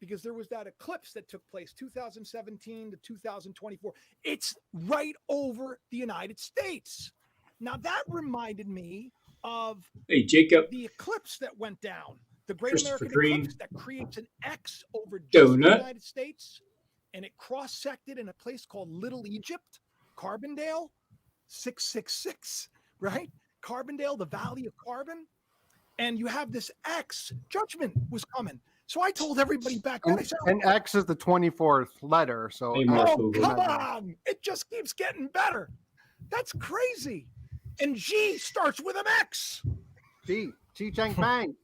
because there was that eclipse that took place 2017 to 2024. It's right over the United States. Now that reminded me of Hey, Jacob, the eclipse that went down, the Great Christopher American Eclipse Green, that creates an X over just the Donut. United States, and it cross-sected in a place called Little Egypt, Carbondale, 666, right? Carbondale, the Valley of Carbon. And you have this X. Judgment was coming. So I told everybody back then, I said, And X is the 24th letter. So Hey, oh, Marfoogle. come on. It just keeps getting better. That's crazy. And G starts with an X. Chi Chang Bang.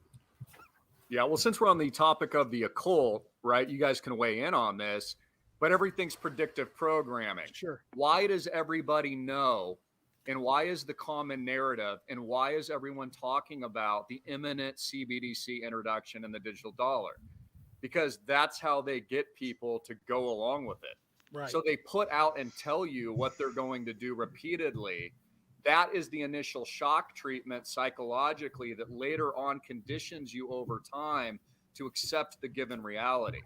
Yeah, well, since we're on the topic of the occult, right, you guys can weigh in on this, but everything's predictive programming. Sure. Why does everybody know, and why is the common narrative, and why is everyone talking about the imminent CBDC introduction in the digital dollar? Because that's how they get people to go along with it. Right. So they put out and tell you what they're going to do repeatedly. That is the initial shock treatment psychologically that later on conditions you over time to accept the given reality.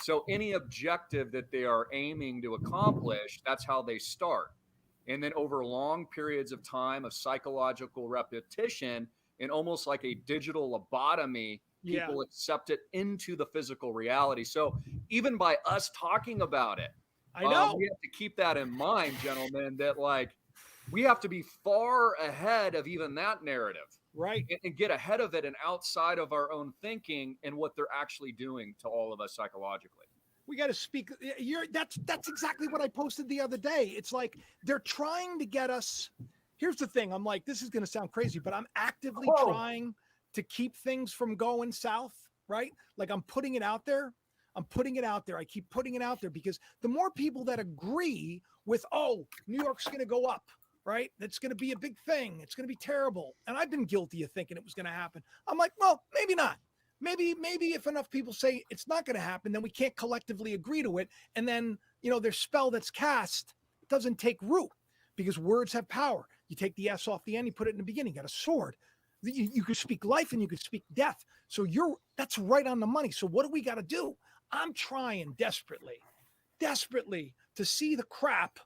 So any objective that they are aiming to accomplish, that's how they start. And then over long periods of time of psychological repetition and almost like a digital lobotomy, people accept it into the physical reality. So even by us talking about it, I know. we have to keep that in mind, gentlemen, that like we have to be far ahead of even that narrative. Right. And get ahead of it and outside of our own thinking and what they're actually doing to all of us psychologically. We got to speak. That's exactly what I posted the other day. It's like they're trying to get us. Here's the thing. I'm like, this is going to sound crazy, but I'm actively trying to keep things from going south, right? Like I'm putting it out there. I keep putting it out there because the more people that agree with, oh, New York's going to go up, right? That's going to be a big thing. It's going to be terrible. And I've been guilty of thinking it was going to happen. I'm like, well, maybe not. Maybe if enough people say it's not going to happen, then we can't collectively agree to it. And then, their spell that's cast doesn't take root because words have power. You take the S off the end, you put it in the beginning, you got a sword. You could speak life and you could speak death. So that's right on the money. So what do we got to do? I'm trying desperately to see the crap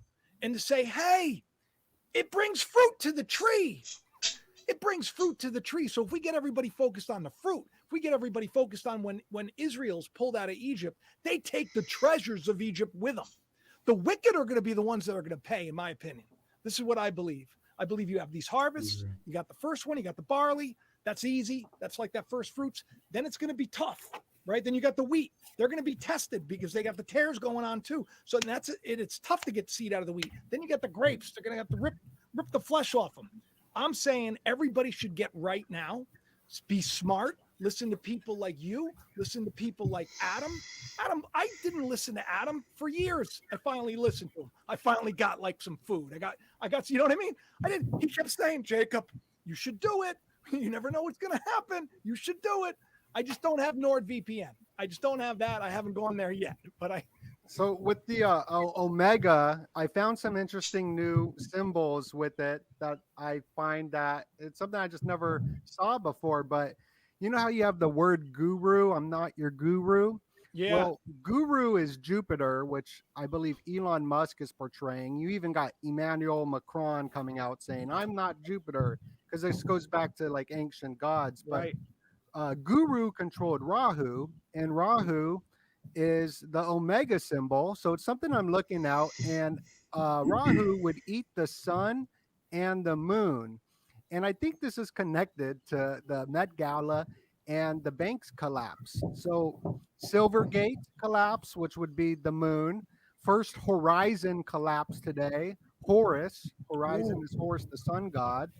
and to say, hey, it brings fruit to the tree. So if we get everybody focused on the fruit, if we get everybody focused on when Israel's pulled out of Egypt, they take the treasures of Egypt with them. The wicked are going to be the ones that are going to pay, in my opinion. This is what I believe. I believe you have these harvests. You got the first one, you got the barley. That's easy. That's like that first fruits. Then it's going to be tough, right? Then you got the wheat. They're going to be tested because they got the tares going on too. So that's it. It's tough to get seed out of the wheat. Then you got the grapes. They're going to have to rip the flesh off them. I'm saying everybody should get right now. Be smart. Listen to people like you. Listen to people like Adam. I didn't listen to Adam for years. I finally listened to him. I finally got like some food. I got, you know what I mean? He kept saying, Jacob, you should do it. You never know what's going to happen. You should do it. I just don't have NordVPN. I just don't have that. I haven't gone there yet, but So with the Omega, I found some interesting new symbols with it that I find that it's something I just never saw before. But you know how you have the word guru? I'm not your guru. Yeah. Well, guru is Jupiter, which I believe Elon Musk is portraying. You even got Emmanuel Macron coming out saying, I'm not Jupiter, because this goes back to like ancient gods. But right. Guru controlled Rahu, and Rahu is the Omega symbol. So it's something I'm looking out, and Rahu would eat the sun and the moon. And I think this is connected to the Met Gala and the bank's collapse. So Silvergate collapse, which would be the moon. First Horizon collapse today. Horus, Horizon is Horus, the sun god.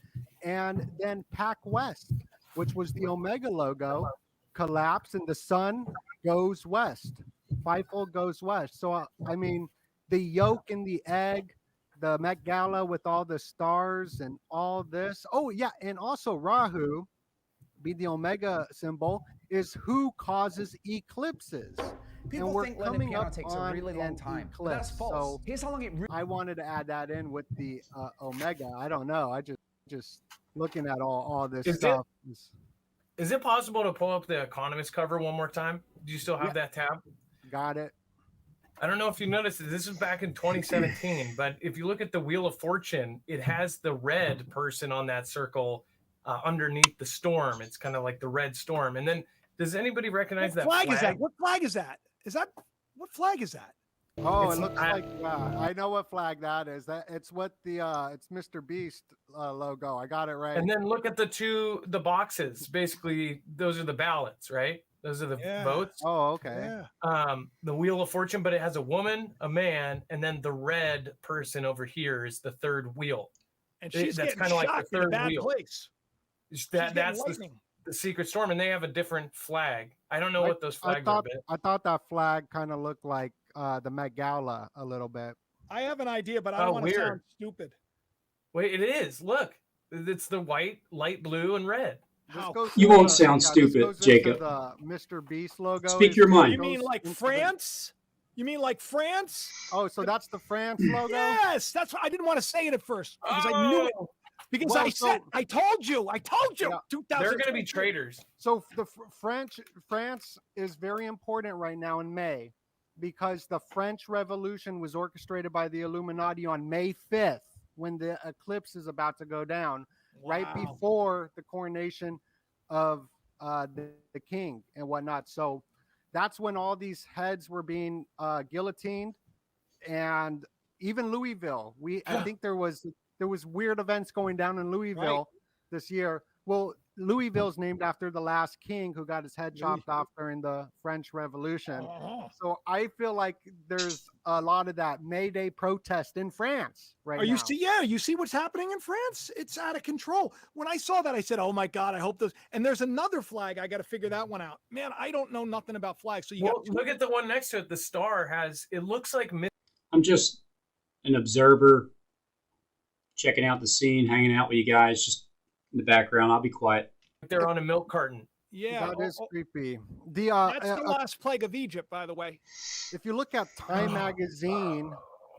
And then Pac West, which was the Omega logo, collapse, and the sun goes west. Fivefold goes west. So, I mean, the yolk and the egg, the Met Gala with all the stars and all this. Oh, yeah. And also Rahu, be the Omega symbol, is who causes eclipses. People think Lennon piano takes a really long time. But that's false. So Here's how long it really. I wanted to add that in with the Omega. I don't know. I just looking at all this stuff. Is it possible to pull up the Economist cover one more time? Do you still have that tab? Got it. I don't know if you noticed this was back in 2017, but if you look at the Wheel of Fortune, it has the red person on that circle underneath the storm. It's kind of like the red storm. And then, does anybody recognize that flag? Is that? What flag is that? What flag is that? Oh, it looks like I know what flag that is. It's what it's Mr. Beast logo. I got it right. And then look at the boxes. Basically, those are the ballots, right? Those are the votes. Oh, okay. Yeah. The Wheel of Fortune, but it has a woman, a man, and then the red person over here is the third wheel. And that's kind of like the third wheel. Place. That's the secret storm, and they have a different flag. I don't know what those flags are. I thought that flag kind of looked like the Met Gala a little bit. I have an idea, but I don't want to sound stupid. Wait, it is. Look, it's the white, light blue, and red. You won't sound stupid, Jacob. The Mr. Beast logo. Speak your mind. You mean like France? You mean like France? Oh, so that's the France logo? Yes, that's what I didn't want to say it at first because I knew it. Because I told you. Yeah. 2000. They're going to be traitors. So the France is very important right now in May because the French Revolution was orchestrated by the Illuminati on May 5th when the eclipse is about to go down. Wow. Right before the coronation of the king and whatnot. So that's when all these heads were being guillotined, and even Louisville. I think there was weird events going down in Louisville this year. Well, Louisville's named after the last king who got his head chopped off during the French Revolution. So I feel like there's a lot of that May Day protest in France right now. You see what's happening in France? It's out of control. When I saw that, I said, oh my God, I hope those. And there's another flag. I got to figure that one out. Man, I don't know nothing about flags. So look at the one next to it. The star it looks like. I'm just an observer, checking out the scene, hanging out with you guys, just in the background. I'll be quiet. They're on a milk carton. Yeah, that is creepy. That's the last plague of Egypt, by the way. If you look at Time magazine,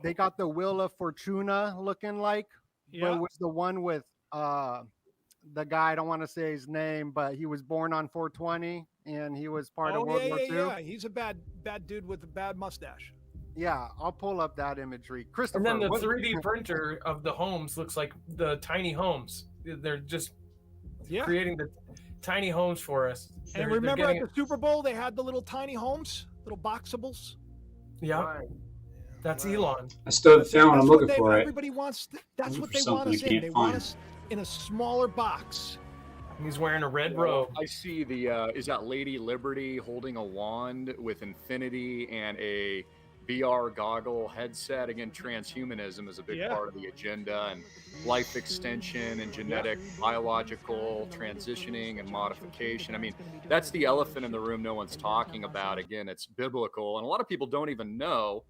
they got the Wheel of Fortuna looking like. Yeah. It was the one with the guy, I don't want to say his name, but he was born on 420 and he was part of World War II. Yeah, he's a bad dude with a bad mustache. Yeah, I'll pull up that imagery. Christopher. And then the 3D printer of the homes looks like the tiny homes. They're just creating the tiny homes for us. And remember at the Super Bowl, they had the little tiny homes, little boxables. Yeah, right. That's Elon. I still found. I'm looking for it. Everybody wants. That's what they want us in. They want us in a smaller box. He's wearing a red robe. I see is that Lady Liberty holding a wand with infinity and a VR goggle headset. Again, transhumanism is a big part of the agenda, and life extension and genetic, biological transitioning and modification. I mean, that's the elephant in the room no one's talking about. Again, it's biblical, and a lot of people don't even know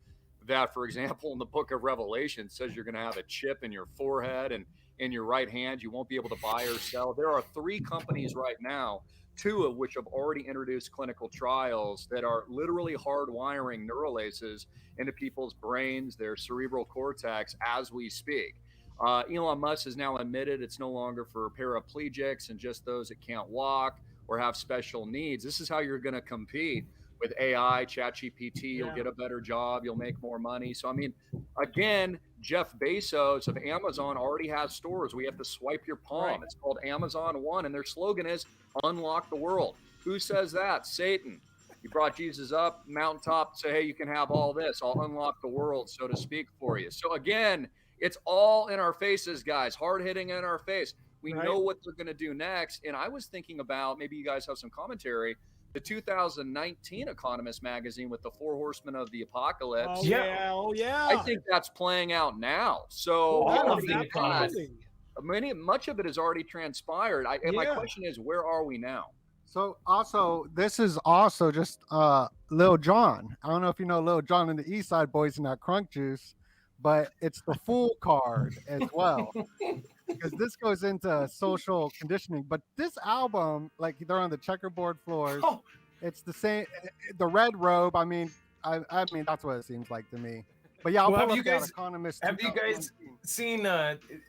that, for example, in the book of Revelation, it says you're going to have a chip in your forehead and in your right hand. You won't be able to buy or sell. There are 3 companies right now, 2 of which have already introduced clinical trials that are literally hardwiring neural laces into people's brains, their cerebral cortex, as we speak. Elon Musk has now admitted it's no longer for paraplegics and just those that can't walk or have special needs. This is how you're going to compete with AI, ChatGPT. You'll get a better job. You'll make more money. So, I mean, again, Jeff Bezos of Amazon already has stores. We have to swipe your palm. Right. It's called Amazon One, and their slogan is unlock the world. Who says that? Satan. You brought Jesus up mountaintop, say, hey, you can have all this. I'll unlock the world, so to speak, for you. So again, it's all in our faces, guys, hard hitting in our face. We know what they're going to do next. And I was thinking about, maybe you guys have some commentary, the 2019 Economist magazine with the 4 horsemen of the apocalypse. Oh yeah. I think that's playing out now. So much of it has already transpired. And my question is, where are we now? So also, this is also just Lil Jon. I don't know if you know Lil Jon and the East Side Boys and that Crunk Juice, but it's the Fool card as well. Because this goes into social conditioning. But this album, like they're on the checkerboard floors. It's the same, the red robe. I mean, that's what it seems like to me. But yeah, have you guys seen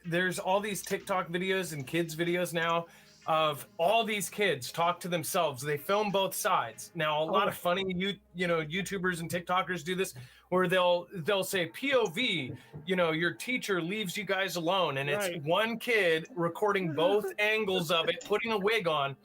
there's all these TikTok videos and kids videos now of all these kids talk to themselves. They film both sides. Now, a lot of funny YouTubers and TikTokers do this, where they'll say POV, your teacher leaves you guys alone, and it's one kid recording both angles of it, putting a wig on.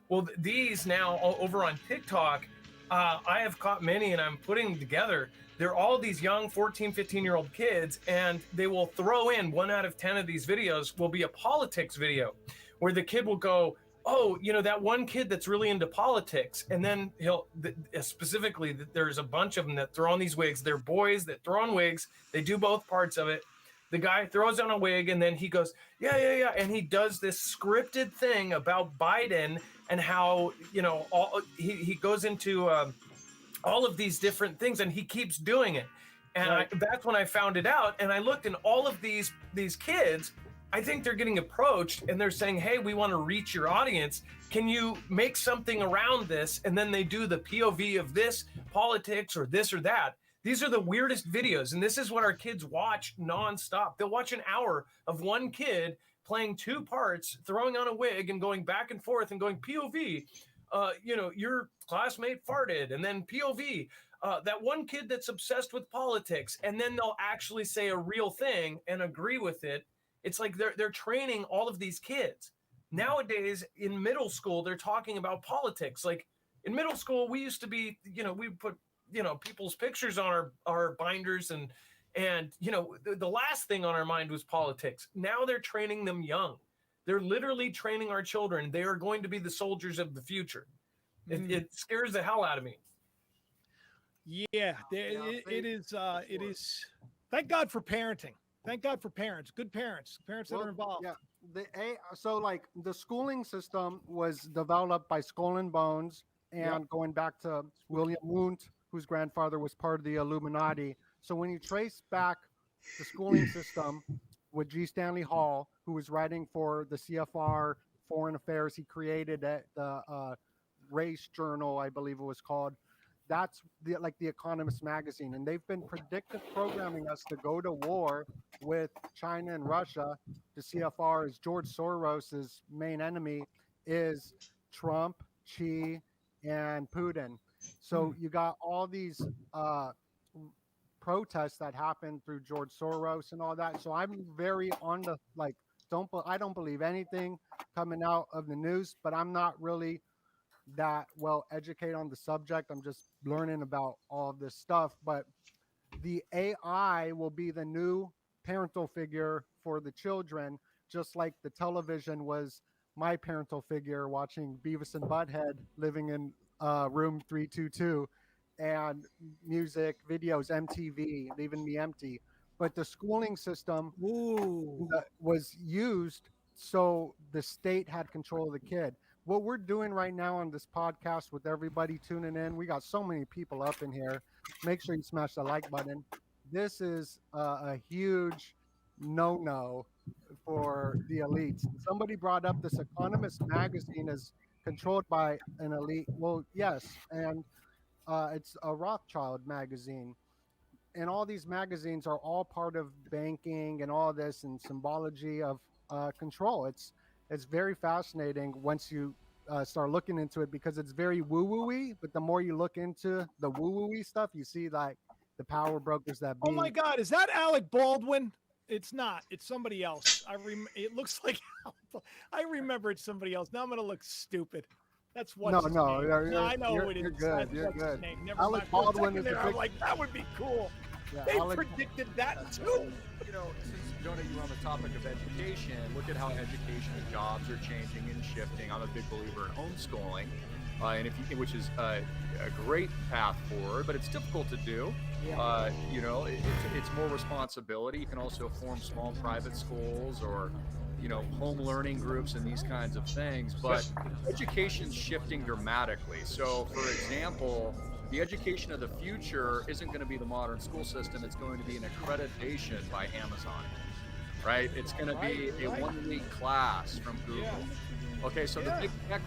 Well, these now over on TikTok, I have caught many, and I'm putting them together. They're all these young 14, 15-year-old kids, and they will throw in 1 out of 10 of these videos will be a politics video, where the kid will go, oh, that one kid that's really into politics. And then specifically, there's a bunch of them that throw on these wigs. They're boys that throw on wigs. They do both parts of it. The guy throws on a wig, and then he goes, yeah. And he does this scripted thing about Biden and how, he goes into all of these different things, and he keeps doing it. And that's when I found it out. And I looked, in all of these kids, I think they're getting approached and they're saying, hey, we want to reach your audience. Can you make something around this? And then they do the POV of this politics or this or that. These are the weirdest videos. And this is what our kids watch nonstop. They'll watch an hour of one kid playing 2 parts, throwing on a wig and going back and forth and going POV, your classmate farted, and then POV, that one kid that's obsessed with politics. And then they'll actually say a real thing and agree with it. It's like they're training all of these kids. Nowadays, in middle school, they're talking about politics. Like in middle school, we used to be, we put, people's pictures on our binders, and the last thing on our mind was politics. Now they're training them young. They're literally training our children. They are going to be the soldiers of the future. It scares the hell out of me. Yeah, it is. Thank God for parenting. Thank God for parents, good parents that are involved. Yeah, so like the schooling system was developed by Skull and Bones, and going back to William Wundt, whose grandfather was part of the Illuminati. So when you trace back the schooling system with G. Stanley Hall, who was writing for the CFR Foreign Affairs, he created the Race Journal, I believe it was called. That's the Economist magazine, and they've been predictive programming us to go to war with China and Russia. The CFR is George Soros's main enemy is Trump, Xi, and Putin. So you got all these protests that happened through George Soros and all that. So I'm very on the I don't believe anything coming out of the news, but I'm not really that well educated on the subject. I'm just learning about all of this stuff. But the AI will be the new parental figure for the children, just like the television was my parental figure watching Beavis and Butthead living in room 322, and music, videos, MTV, leaving me empty. But the schooling system was used so the state had control of the kid. What we're doing right now on this podcast with everybody tuning in, we got so many people up in here. Make sure you smash the like button. This is a huge no-no for the elites. Somebody brought up this Economist magazine is controlled by an elite. Well, yes, and it's a Rothschild magazine. And all these magazines are all part of banking and all this and symbology of control. It's very fascinating once you start looking into it, because it's very woo-woo-y, but the more you look into the woo-woo-y stuff, you see like the power brokers that be. Oh my God, is that Alec Baldwin? It's not. It's somebody else. It looks like I remember it's somebody else. Now I'm gonna look stupid. That's what. No, I know who it is. You're good. You're good. Alec Baldwin is I'm like, that would be cool. Yeah, they predicted that too. Since Jonah, you were on the topic of education, look at how education and jobs are changing and shifting. I'm a big believer in homeschooling, which is a great path forward, but it's difficult to do. Yeah. It's more responsibility. You can also form small private schools or home learning groups and these kinds of things, but education's shifting dramatically. So for example, the education of the future isn't going to be the modern school system. It's going to be an accreditation by Amazon, right? It's going to be a 1-week class from Google. Yeah. Okay, so the big tech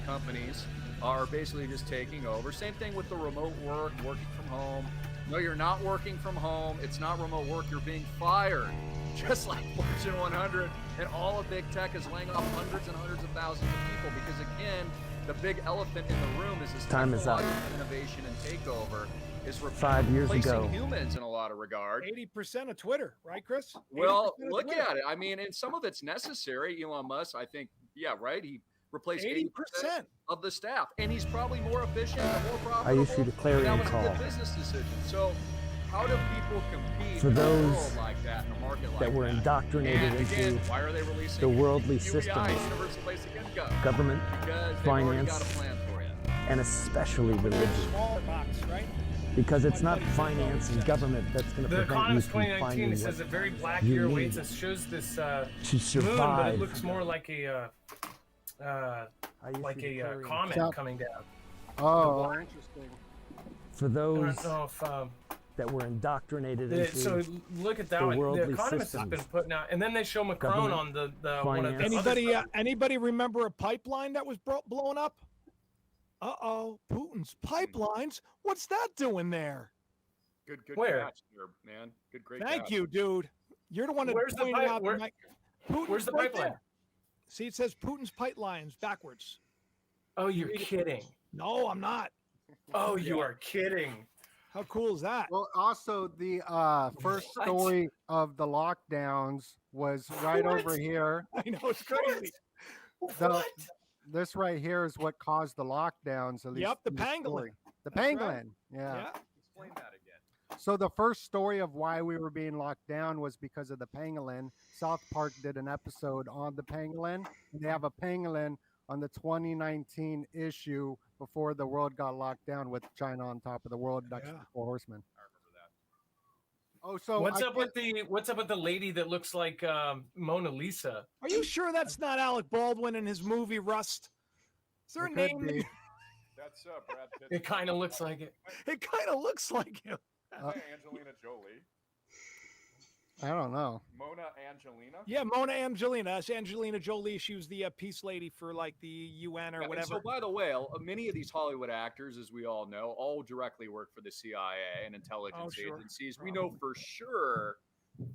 companies are basically just taking over. Same thing with the remote work, working from home. No, you're not working from home. It's not remote work. You're being fired. Just like Fortune 100 and all of big tech is laying off hundreds and hundreds of thousands of people because, again, the big elephant in the room is this Time is up. Innovation and takeover is 5 years ago. humans in a lot of regard. 80% of Twitter, right, Chris? Well, look at it. I mean, and some of it's necessary. Elon Musk, I think, yeah, right. He replaced 80% of the staff, and he's probably more efficient and more profitable. I issued a clarion call. That was a good business decision. So, how do people compete for those in a world like that, in a market like that were indoctrinated again, into why are they releasing the worldly UBI, systems, universal basic income? government, Because they've finance, already got a plan for you. and especially religion? Smaller box, right? Because it's not finance and government that's going to The prevent you Economist from 2019 finding it says a very black you year need awaits us. Shows this to moon, survive. but it looks more like a comet coming down. Oh, interesting. For I those don't know if that were indoctrinated into so look at that the one. The worldly Economist has systems. been putting out, and then they show Macron Government, on the one of the Anybody other anybody remember a pipeline that was blown up? Uh-oh, Putin's pipelines. What's that doing there? Good Where? catch there, man. Great Thank catch. you, dude. You're the one that Where's the pointed pipe- out where- Putin's where's the right pipeline? there. See, it says Putin's pipelines backwards. Oh, you're kidding. No, I'm not. Oh, you are kidding. How cool is that? Well, also the first What? story of the lockdowns was right What? over here. I know it's crazy. The, this right here is what caused the lockdowns. At least Yep, the in story. pangolin. The That's right. pangolin. Yeah. Yeah. Explain that again. So the first story of why we were being locked down was because of the pangolin. South Park did an episode on the pangolin. And they have a pangolin on the 2019 issue before the world got locked down with China on top of the world next to Yeah. the Four Horsemen. I remember that. Oh, so What's I up with the lady that looks like Are Mona Lisa? you sure that's not Alec Baldwin in his movie Rust? Is there a It could name? be. That's Brad Pitt. It kind of looks like it. It kind of looks like him. Angelina Jolie. I don't know. Mona Angelina. Yeah, Mona Angelina. That's Angelina Jolie. She was the peace lady for like the UN or Yeah, and whatever. so, by the way, many of these Hollywood actors, as we all know, all directly work for the CIA and intelligence sure. agencies. We know for sure.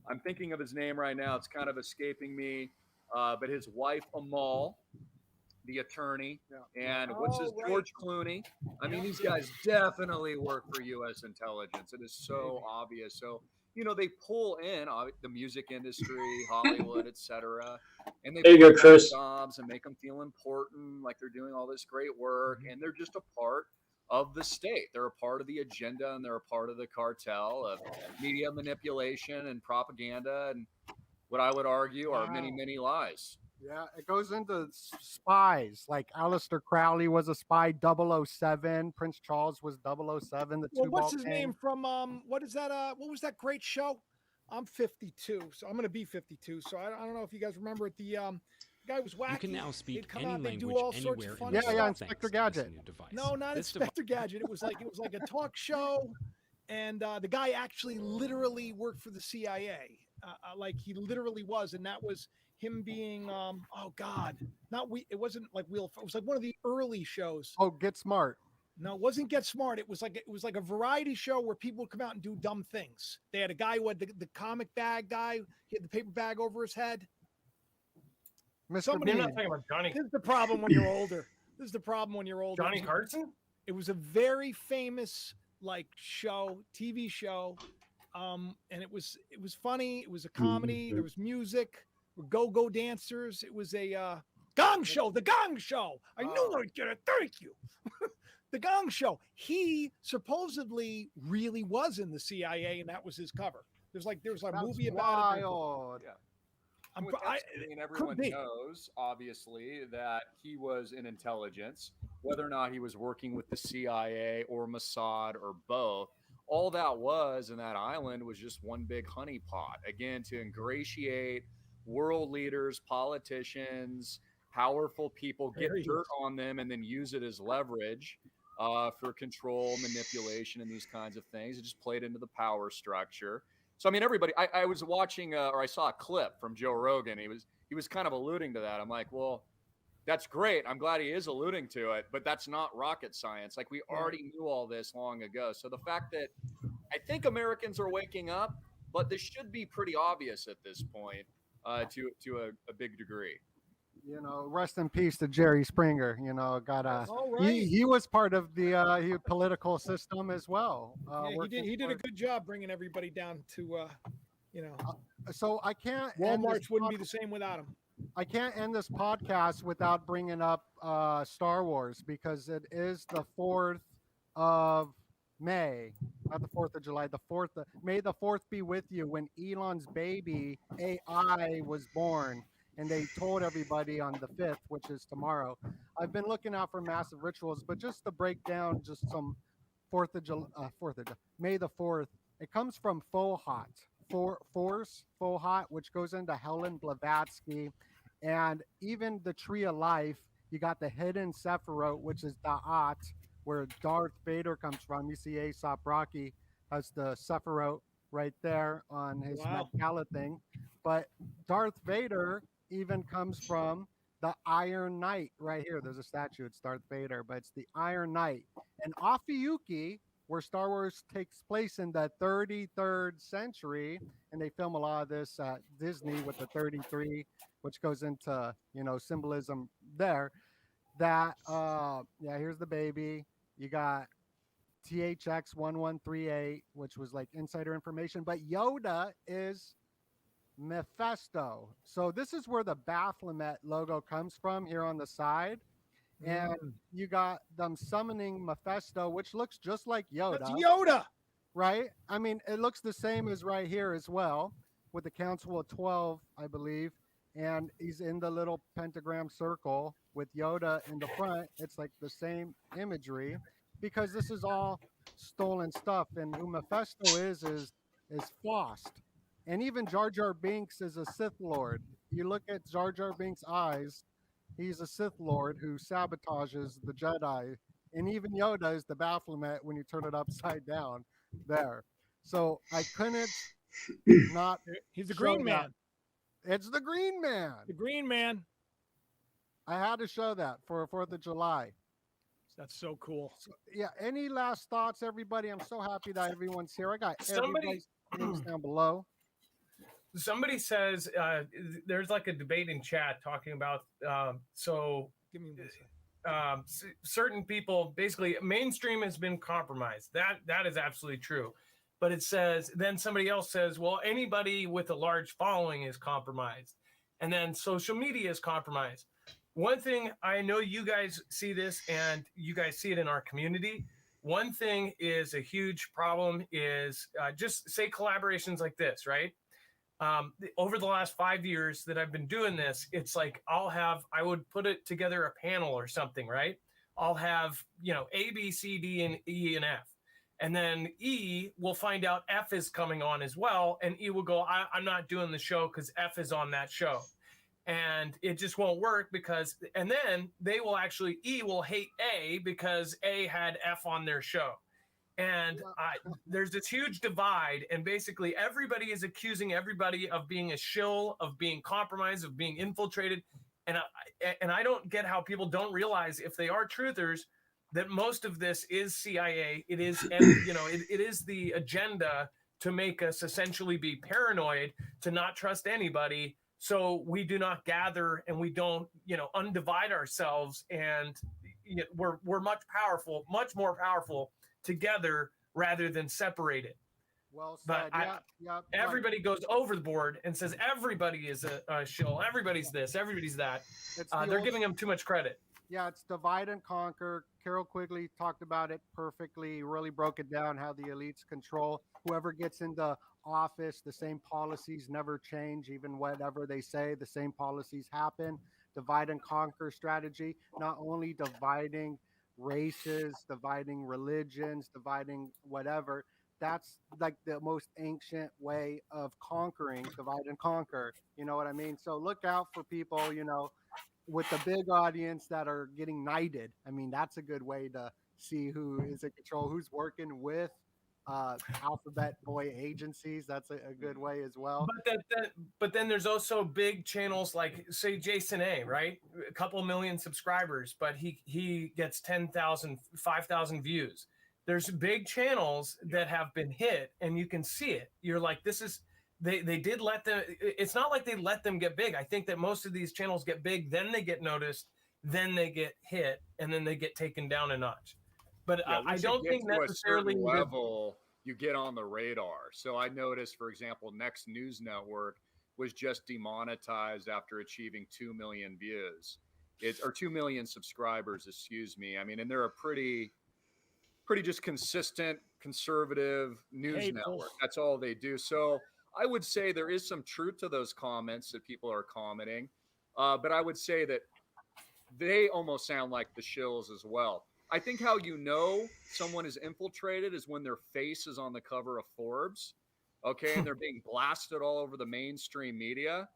I'm thinking of his name right now. It's kind of escaping me. But his wife, Amal, the attorney, and what's his right. George Clooney. I mean, these guys definitely work for U.S. intelligence. It is so obvious. So, they pull in the music industry, Hollywood, etc., and they There you go, pull them Chris. jobs and make them feel important, like they're doing all this great work, and they're just a part of the state. They're a part of the agenda, and they're a part of the cartel of media manipulation and propaganda, and what I would argue are many, many lies. Yeah, it goes into spies. Like Aleister Crowley was a spy, 007. Prince Charles was 007. The Well, two what's his name from what is that what was that great show? I'm 52, so I'm gonna be 52. So I don't know if you guys remember it. The guy was wacky. You can now speak He'd come any out, they'd do language all sorts anywhere of in fun the Yeah, stuff. yeah, world Inspector thanks to this Gadget. new device. No, not This Inspector Gadget. It was like a talk show, and the guy actually literally worked for the CIA. Like he literally was, and that was him being oh god, it wasn't like it was like one of the early shows. Oh, Get Smart. No, it wasn't Get Smart. It was like a variety show where people would come out and do dumb things. They had a guy who had the comic bag guy. He had the paper bag over his head. Mr. Somebody- You're Bean. not talking about Johnny This is the problem when you're older. This is the problem when you're older. Johnny Carson? It was a very famous TV show. And it was funny. It was a comedy. There was music, go-go dancers. It was a Gong Show. The Gong Show. I knew I'd get it. Thank you. The Gong Show. He supposedly really was in the CIA, and that was his cover. There was a That's movie about it. wild. With I Epstein, everyone be. knows, obviously, that he was in intelligence, whether or not he was working with the CIA or Mossad or both. All that was in that island was just one big honeypot, again, to ingratiate world leaders, politicians, powerful people, get There he dirt is. on them, and then use it as leverage for control, manipulation, and these kinds of things. It just played into the power structure. So, I mean, everybody, I was watching, or I saw a clip from Joe Rogan. He was kind of alluding to that. I'm like, well, that's great. I'm glad he is alluding to it, but that's not rocket science. Like, we already knew all this long ago. So the fact that I think Americans are waking up, but this should be pretty obvious at this point, to a big degree. Rest in peace to Jerry Springer. All right. He was part of the political system as well. Yeah, he did a good job bringing everybody down to, So I can't. Walmart's wouldn't be the same without him. I can't end this podcast without bringing up Star Wars, because it is the 4th of May, not the 4th of July, the 4th. May the 4th be with you, when Elon's baby AI was born. And they told everybody on the 5th, which is tomorrow. I've been looking out for massive rituals, but just to break down just some May the 4th, it comes from Fohat, Fohat, which goes into Helen Blavatsky. And even the Tree of Life, you got the hidden Sephiroth, which is Da'at, where Darth Vader comes from. You see Aesop Rocky has the Sephiroth right there on his Magdala thing. But Darth Vader even comes from the Iron Knight right here. There's a statue. It's Darth Vader, but it's the Iron Knight. And Afiyuki, where Star Wars takes place in the 33rd century, and they film a lot of this at Disney with the 33, which goes into, symbolism there. That, here's the baby. You got THX 1138, which was like insider information, but Yoda is Mephisto. So this is where the Baphomet logo comes from, here on the side. And you got them summoning Mephisto, which looks just like Yoda. That's Yoda, right? I mean, it looks the same as right here as well, with the Council of 12, I believe. And he's in the little pentagram circle with Yoda in the front. It's like the same imagery, because this is all stolen stuff. And who Mephisto is Faust. And even Jar Jar Binks is a Sith Lord. You look at Jar Jar Binks' eyes, he's a Sith Lord who sabotages the Jedi. And even Yoda is the Baphomet when you turn it upside down there. So I couldn't not. He's the Green Man. It's the Green Man. The Green Man. I had to show that for 4th of July. That's so cool. So, yeah. Any last thoughts, everybody? I'm so happy that everyone's here. I got everybody's names down below. Somebody says there's like a debate in chat talking about Give me certain people, basically mainstream has been compromised. That is absolutely true. But it says, then somebody else says, well, anybody with a large following is compromised. And then social media is compromised. One thing, I know you guys see this and you guys see it in our community. One thing is a huge problem is just say collaborations like this, right? Over the last 5 years that I've been doing this, it's like I would put it together a panel or something, right? I'll have, A, B, C, D, and E, and F. And then E will find out F is coming on as well. And E will go, I'm not doing the show because F is on that show. And it just won't work and then E will hate A because A had F on their show. And there's this huge divide, and basically everybody is accusing everybody of being a shill, of being compromised, of being infiltrated. And I don't get how people don't realize, if they are truthers, that most of this is CIA. It is, it is the agenda to make us essentially be paranoid, to not trust anybody. So we do not gather and we don't, undivide ourselves. And we're much more powerful together rather than separated. Well said. But everybody goes overboard and says everybody is a shill, everybody's this, everybody's that. They're giving them too much credit. Yeah, it's divide and conquer. Carol Quigley talked about it perfectly, really broke it down, how the elites control whoever gets into office. The same policies never change, even whatever they say, the same policies happen. Divide and conquer strategy, not only dividing races, dividing religions, dividing whatever. That's like the most ancient way of conquering, divide and conquer. You know what I mean? So look out for people, with the big audience that are getting knighted. I mean, that's a good way to see who is in control, who's working with alphabet boy agencies. That's a good way as well. But then there's also big channels like, say, Jason A, right? A couple million subscribers, but he gets 10,000, 5,000 views. There's big channels that have been hit, and you can see it. You're like, this is, they did let them, it's not like they let them get big. I think that most of these channels get big, then they get noticed, then they get hit, and then they get taken down a notch. But I don't think necessarily level you get on the radar. So I noticed, for example, Next News Network was just demonetized after achieving 2 million views. Or 2 million subscribers, excuse me. I mean, and they're a pretty just consistent conservative news network. That's all they do. So I would say there is some truth to those comments that people are commenting. But I would say that they almost sound like the shills as well. I think how you know someone is infiltrated is when their face is on the cover of Forbes, okay, and they're being blasted all over the mainstream media.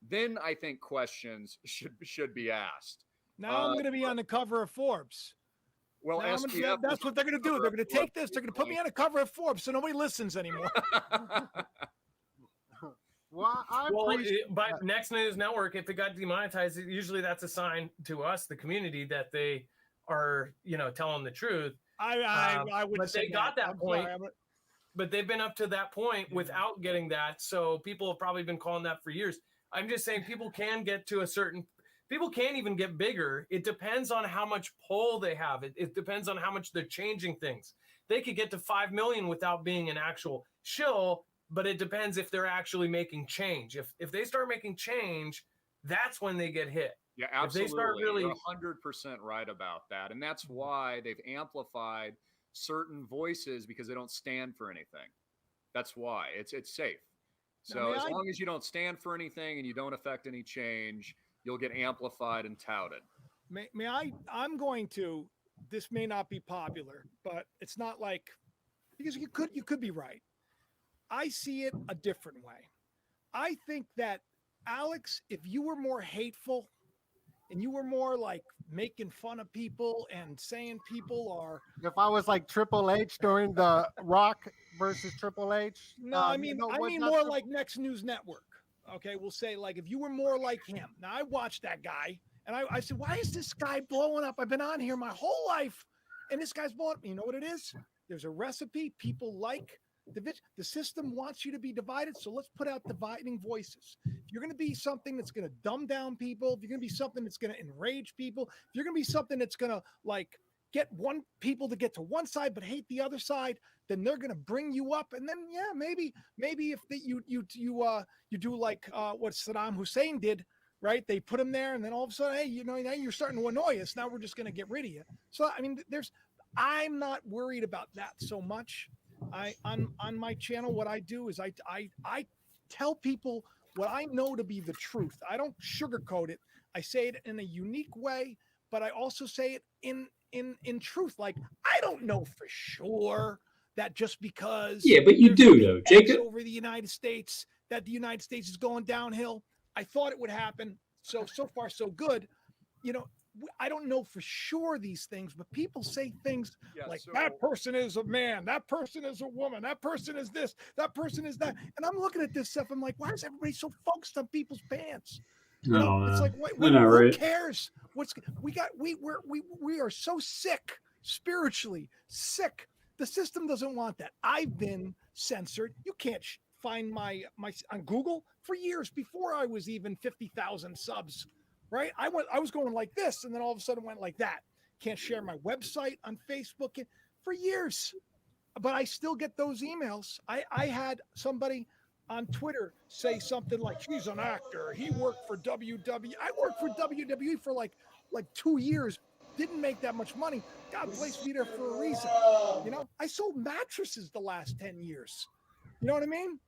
Then I think questions should be asked. Now I'm going to be on the cover of Forbes. Well, that's what they're going to do. They're going to take this. They're going to put me on the cover of Forbes, so nobody listens anymore. By Next News Network, if it got demonetized, usually that's a sign to us, the community, that they are, telling the truth. I would but say they got that point. Sorry, but they've been up to that point without getting that. So people have probably been calling that for years. I'm just saying people can get to people can't even get bigger. It depends on how much pull they have. It depends on how much they're changing things. They could get to 5 million without being an actual shill, but it depends if they're actually making change. If they start making change, that's when they get hit. Yeah, absolutely. If they start really, you're 100% right about that. And that's why they've amplified certain voices, because they don't stand for anything. That's why it's safe. So as long as you don't stand for anything and you don't affect any change, you'll get amplified and touted. I'm going to, this may not be popular, but it's not like, because you could be right. I see it a different way. I think that, Alex, if you were more hateful and you were more like making fun of people and saying people are, if I was like Triple H during the Rock versus Triple H. No, I mean more like Next News Network. Okay, we'll say, like, if you were more like him. Now, I watched that guy, and I said, why is this guy blowing up? I've been on here my whole life, and this guy's blowing up. You know what it is? There's a recipe. People like the system wants you to be divided, so let's put out dividing voices. If you're going to be something that's going to dumb down people, if you're going to be something that's going to enrage people, if you're going to be something that's going to, like, get people to get to one side but hate the other side, then they're going to bring you up. And then maybe if you do like what Saddam Hussein did, right? They put him there, and then all of a sudden, hey, now you're starting to annoy us. Now we're just going to get rid of you. So I mean, I'm not worried about that so much. On my channel, what I do is I tell people what I know to be the truth. I don't sugarcoat it. I say it in a unique way, but I also say it in truth. Like, I don't know for sure that just because but you do though, Jacob, over the United States, that the United States is going downhill. I thought it would happen. So far so good. I don't know for sure these things, but people say things that person is a man, that person is a woman, that person is this, that person is that. And I'm looking at this stuff. I'm like, why is everybody so focused on people's pants? It's like, who cares? We are so sick, spiritually sick. The system doesn't want that. I've been censored. You can't find my on Google for years before I was even 50,000 subs. Right? I was going like this, and then all of a sudden went like that. Can't share my website on Facebook for years, but I still get those emails. I had somebody on Twitter say something like, "He's an actor. He worked for WWE." I worked for WWE for like 2 years. Didn't make that much money. God placed me there for a reason. I sold mattresses the last 10 years. You know what I mean?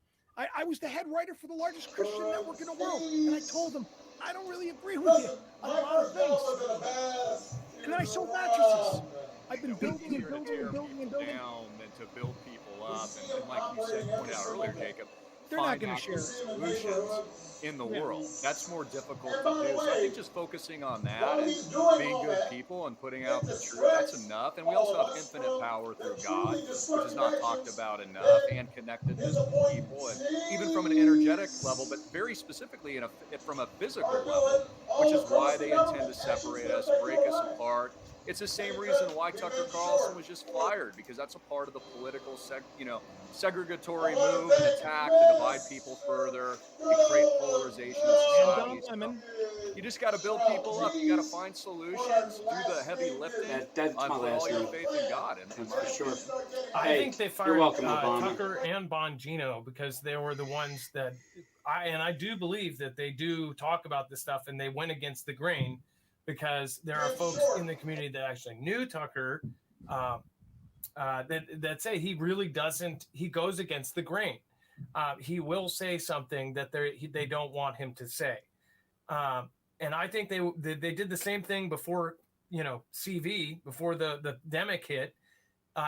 I was the head writer for the largest Christian network in the world, and I told them, I don't really agree with you on a lot of things. And then I sold mattresses. I've been building and building and building and building. Down and to build people up, and like you said, pointed out earlier, Jacob, they're not going to share solutions in the world. That's more difficult to do. So I think just focusing on that and being good people and putting out the truth, that's enough. And we also have infinite power through God, which is not talked about enough, and connectedness with people, and even from an energetic level, but very specifically from a physical level, which is why they intend to separate us, break us apart. It's the same reason why Tucker Carlson was just fired, because that's a part of the political segregatory move and attack to divide people further, to create polarization in society. You just got to build people up. You got to find solutions, do the heavy lifting, That's my put last all your name. faith in God. That's for sure. I think they fired welcome, Tucker and Bongino because they were the ones that I do believe that they do talk about this stuff and they went against the grain, because there are folks in the community that actually knew Tucker that say he really doesn't. He goes against the grain. He will say something that they don't want him to say. And I think they did the same thing before, CV, before the demic hit.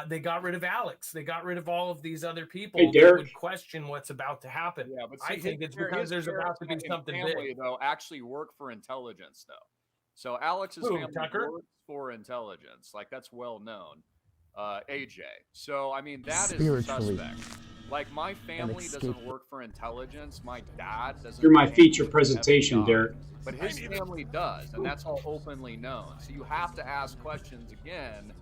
They got rid of Alex. They got rid of all of these other people that would question what's about to happen. Yeah, but see, I think it's because there's about to be something family, big. Though, actually work for intelligence, though. So Alex's family works for intelligence. Like, that's well known. AJ. So, I mean, that is suspect. Like, my family doesn't work for intelligence. My dad doesn't. You're my feature presentation, Derek. But his family does, and that's all openly known. So you have to ask questions again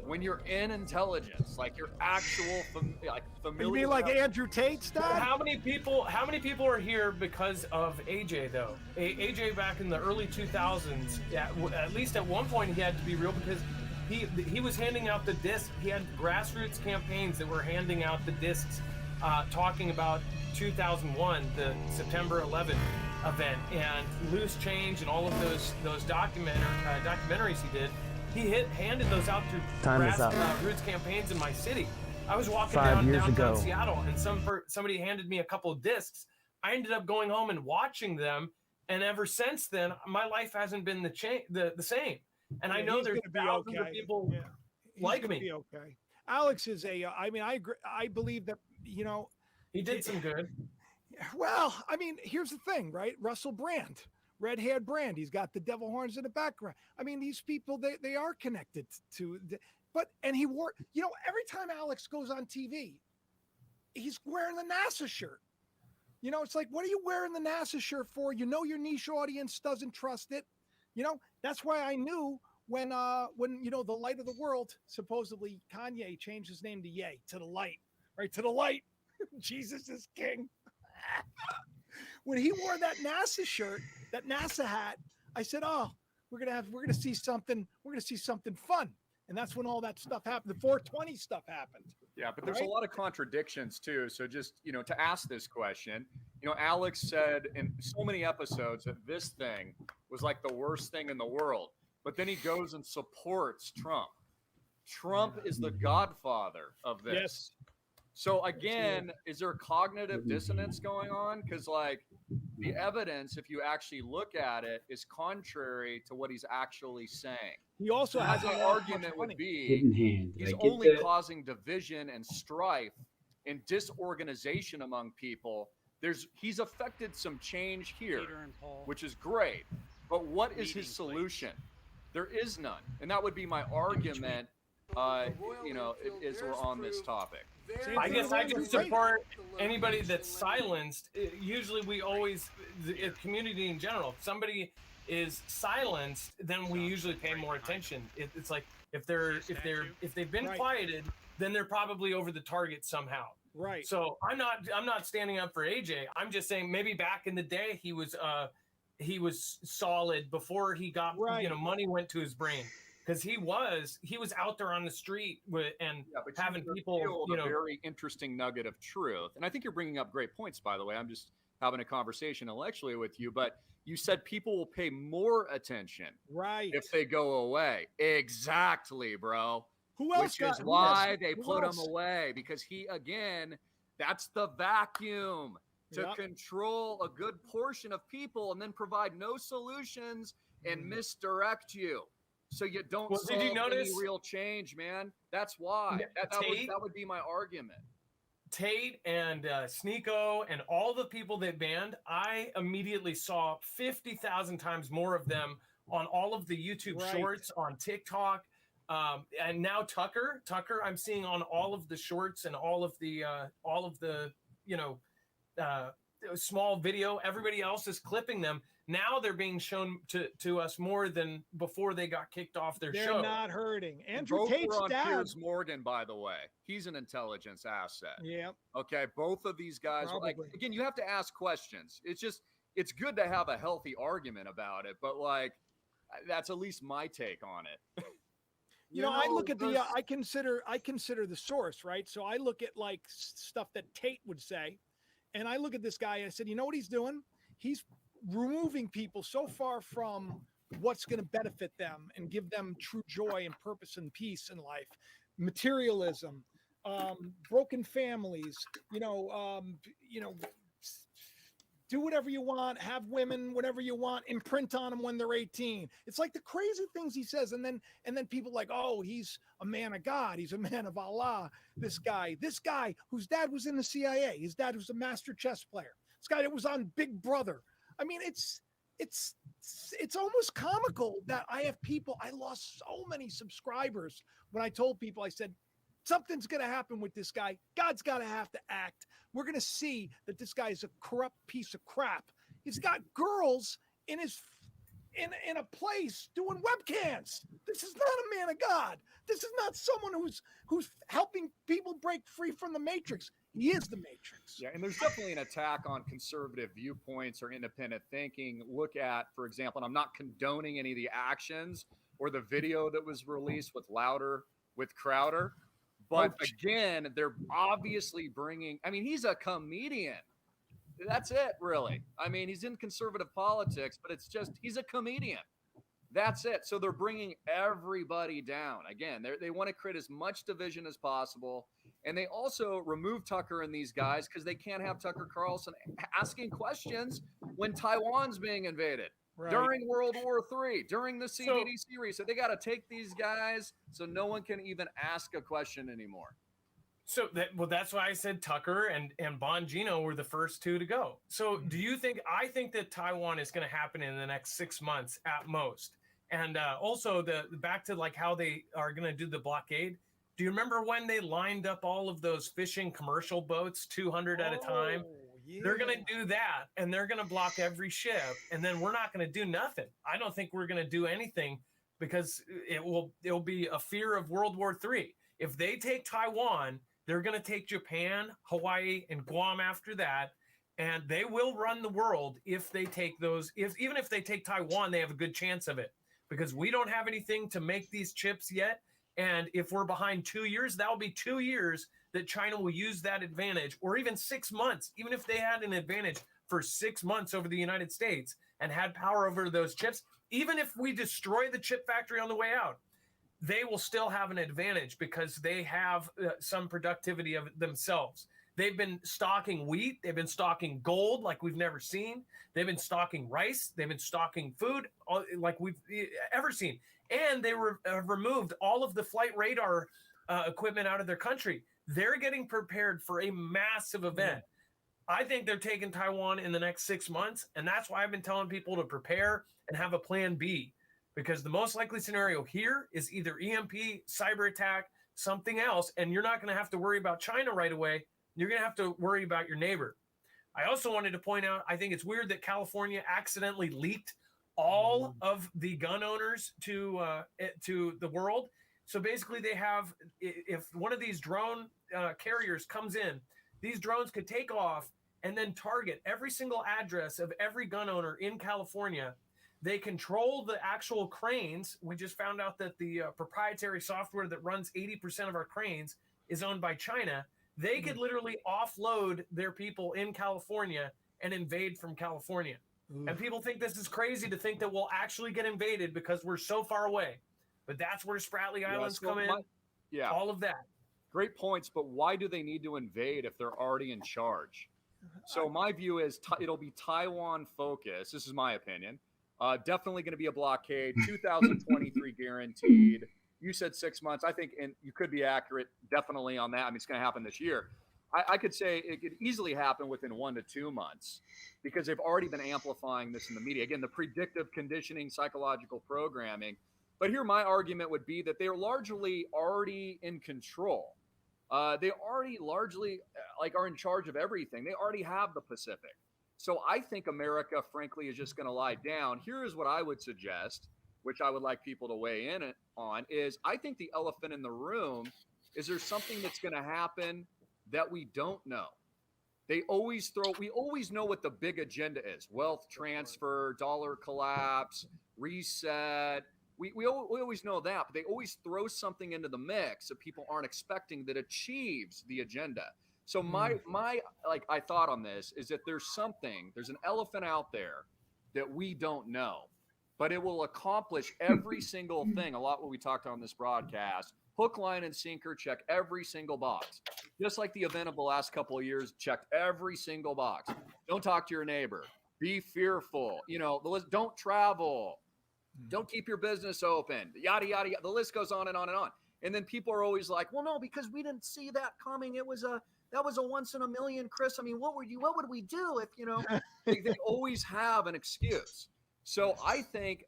when you're in intelligence, like your actual familiar. You mean like Andrew Tate stuff? How many people are here because of AJ though? AJ back in the early 2000s, at least at one point he had to be real, because he was handing out the discs. He had grassroots campaigns that were handing out the discs, talking about 2001, the September 11th event, and Loose Change, and all of those documentaries he did. He handed those out through grassroots campaigns in my city. I was walking downtown Seattle, and somebody handed me a couple of discs. I ended up going home and watching them, and ever since then, my life hasn't been the same. And I know there's thousands of people like me. Okay. Alex is I mean, I agree. I believe that, he did some good. Well, I mean, here's the thing, right? Russell Brand, red-haired Brand. He's got the devil horns in the background. I mean, these people, they are connected to, and he wore, every time Alex goes on TV, he's wearing the NASA shirt. It's like, what are you wearing the NASA shirt for? Your niche audience doesn't trust it. That's why I knew when the light of the world, supposedly Kanye changed his name to Ye, to the light, right? To the light. Jesus is king. When he wore that NASA shirt, that NASA hat, I said, "Oh, we're gonna see something fun." And that's when all that stuff happened. The 420 stuff happened. Yeah, but there's a lot of contradictions too. So just, to ask this question, Alex said in so many episodes that this thing was like the worst thing in the world. But then he goes and supports Trump. Trump is the godfather of this. Yes. So again, is there cognitive dissonance going on? Because the evidence, if you actually look at it, is contrary to what he's actually saying. He also has an argument would be he's only causing division and strife and disorganization among people. He's affected some change here, which is great. But what is his solution? There is none. And that would be my argument, as we're on this topic. I guess I can support anybody that's silenced. Usually we always, the community in general, if somebody is silenced, then we usually pay more attention. It's like if they've been quieted, then they're probably over the target somehow. Right. So I'm not standing up for AJ. I'm just saying maybe back in the day he was solid before he got money went to his brain. Because he was out there on the street having people, a very interesting nugget of truth. And I think you're bringing up great points, by the way. I'm just having a conversation intellectually with you. But you said people will pay more attention, if they go away. Exactly, bro. Who else? Which is why they put him away, because that's the vacuum to control a good portion of people and then provide no solutions and misdirect you. So you don't solve any real change, man. That's why. That would be my argument. Tate and Sneeko and all the people they banned, I immediately saw 50,000 times more of them on all of the YouTube shorts, on TikTok, and now Tucker, I'm seeing on all of the shorts and all of the small video. Everybody else is clipping them. Now they're being shown to us more than before they got kicked off their show. They're not hurting. Andrew both Tate's were on dad. Piers Morgan, by the way. He's an intelligence asset. Yeah. Okay. Both of these guys are like, again, you have to ask questions. It's good to have a healthy argument about it, but like, that's at least my take on it. You know, I look at I consider the source, right? So I look at like stuff that Tate would say, and I look at this guy and I said, you know what he's doing? He's removing people so far from what's going to benefit them and give them true joy and purpose and peace in life. Materialism, broken families, do whatever you want, have women, whatever you want, imprint on them when they're 18. It's like the crazy things he says. And then people like, oh, he's a man of God. He's a man of Allah. This guy whose dad was in the CIA. His dad was a master chess player. This guy that was on Big Brother. I mean, it's almost comical that I lost so many subscribers when I told people, I said, something's going to happen with this guy. God's got to have to act. We're going to see that this guy is a corrupt piece of crap. He's got girls in a place doing webcams. This is not a man of God. This is not someone who's helping people break free from the matrix. He is the matrix. Yeah, and there's definitely an attack on conservative viewpoints or independent thinking. Look at, for example, and I'm not condoning any of the actions or the video that was released with Crowder. But again, they're obviously he's a comedian. That's it, really. I mean, he's in conservative politics, but he's a comedian. That's it. So they're bringing everybody down. Again, they want to create as much division as possible. And they also remove Tucker and these guys because they can't have Tucker Carlson asking questions when Taiwan's being invaded. Right. During World War III, during the CBD series. So they got to take these guys so no one can even ask a question anymore. So that's why I said Tucker and Bongino were the first two to go. So do you think, I think that Taiwan is going to happen in the next 6 months at most. And also back to like how they are going to do the blockade. Do you remember when they lined up all of those fishing commercial boats, 200 at a time? Yeah. They're going to do that, and they're going to block every ship, and then we're not going to do nothing. I don't think we're going to do anything because it'll be a fear of World War III. If they take Taiwan, they're going to take Japan, Hawaii, and Guam after that, and they will run the world if they take those. Even if they take Taiwan, they have a good chance of it because we don't have anything to make these chips yet, and if we're behind 2 years, that'll be 2 years that China will use that advantage, or even 6 months, even if they had an advantage for 6 months over the United States and had power over those chips, even if we destroy the chip factory on the way out, they will still have an advantage because they have some productivity of it themselves. They've been stocking wheat. They've been stocking gold like we've never seen. They've been stocking rice. They've been stocking food like we've ever seen. And they have removed all of the flight radar equipment out of their country. They're getting prepared for a massive event. I think they're taking Taiwan in the next 6 months, and that's why I've been telling people to prepare and have a plan B, because the most likely scenario here is either EMP, cyber attack, something else, and you're not going to have to worry about China right away. You're going to have to worry about your neighbor. I also wanted to point out, I think it's weird that California accidentally leaked all of the gun owners to the world. So basically they have, if one of these drone carriers comes in, these drones could take off and then target every single address of every gun owner in California. They control the actual cranes. We just found out that the proprietary software that runs 80% of our cranes is owned by China. They could literally offload their people in California and invade from California. And people think this is crazy to think that we'll actually get invaded because we're so far away. But that's where Spratly Islands come in. Yeah. All of that. Great points, but why do they need to invade if they're already in charge? So my view is it'll be Taiwan focused. This is my opinion. Definitely going to be a blockade. 2023 guaranteed. You said 6 months. I think, and you could be accurate definitely on that. I mean, it's going to happen this year. I could say it could easily happen within 1 to 2 months because they've already been amplifying this in the media. Again, the predictive conditioning, psychological programming. But here my argument would be that they're largely already in control. They already largely are in charge of everything. They already have the Pacific. So I think America, frankly, is just going to lie down. Here is what I would suggest, which I would like people to weigh in on, is I think the elephant in the room is there's something that's going to happen that we don't know. We always know what the big agenda is: wealth transfer, dollar collapse, reset. We always know that, but they always throw something into the mix that people aren't expecting that achieves the agenda. So my I thought on this is that there's an elephant out there that we don't know, but it will accomplish every single thing. A lot what we talked on this broadcast: hook, line, and sinker, check every single box. Just like the event of the last couple of years checked every single box. Don't talk to your neighbor. Be fearful. Don't travel. Don't keep your business open. Yada, yada, yada. The list goes on and on and on. And then people are always like, well, no, because we didn't see that coming. That was a once in a million, Chris. I mean, what would we do if, they always have an excuse. So I think,